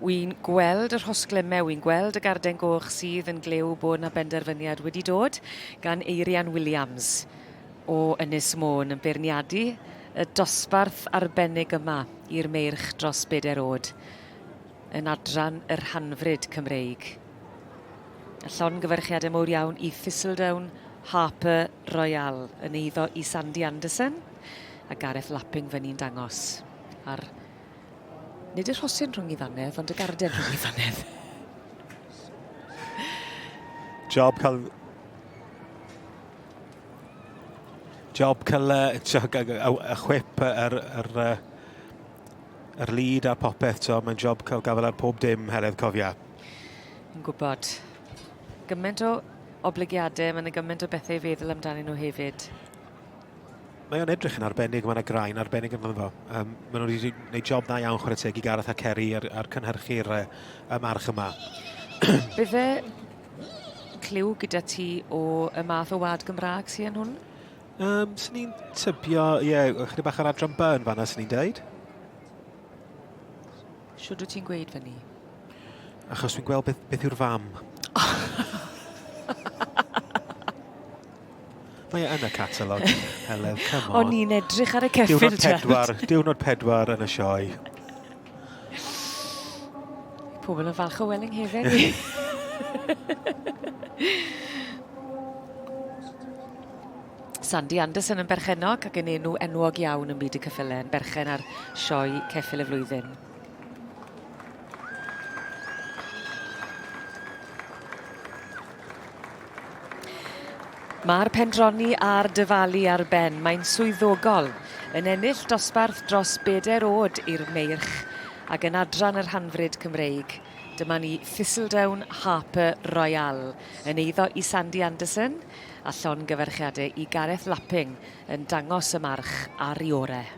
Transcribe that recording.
Wy'n gweld yr hosglemau, wy'n gweld y garden goch sydd yn glew bod yna benderfyniad wedi dod gan Eirian Williams o Ynys Môn yn beirniadu y dosbarth arbennig yma i'r meirch dros 4 oed yn adran yr Rhanfrid Cymreig. Y llongyfarchiadau mawr iawn i Thistledown Harper Royal yn eiddo i Sandy Anderson a Gareth Lapping fyny'n dangos ar nid y rhosyn rhwng I ddannedd, ond y garden rhwng I ddannedd. Job cael y chwip yr lead a popeth, so mae'n job cael gafel ar pob dim heledd cofia. Yn gwybod. Gymaint o obligiadau, mae'n gymaint o bethau I feddwl amdanyn nhw hefyd. Mae o'n edrych yn arbennig, mae'n graen arbennig yn fo. Maen nhw wedi gwneud job na iawn chwarae teg I Gareth a Ceri ar cynhyrchu'r march yma. Bydde cliw gyda ti o y math o wad Gymraeg sy'n hwn? Sy'n ni'n tybio, chydig bach ar adran byrn fanna sy'n ni'n deud. Siwr wyt ti'n gweud fyny? Achos dwi'n gweld beth yw'r fam. Mae yn y catalog, Heledd, come on. O'n i'n edrych ar y ceffyl Diwrnod 4 yn y sioe. Pobl yn falch o Welling hefyd. Sandy Anderson yn berchenog ac yn enw enwog iawn yn byd y ceffylau, yn berchen ar sioe ceffyl y flwyddyn. Mae'r pendroni a'r dyfalu ar ben. Mae'n swyddogol yn ennill dosbarth dros 4 oed i'r meirch ac yn adran yr Rhanfrid Cymreig. Dyma ni Thistledown Harper Royal yn eiddo I Sandy Anderson a llongyfarchiadau I Gareth Lapping yn dangos y march ar I orau.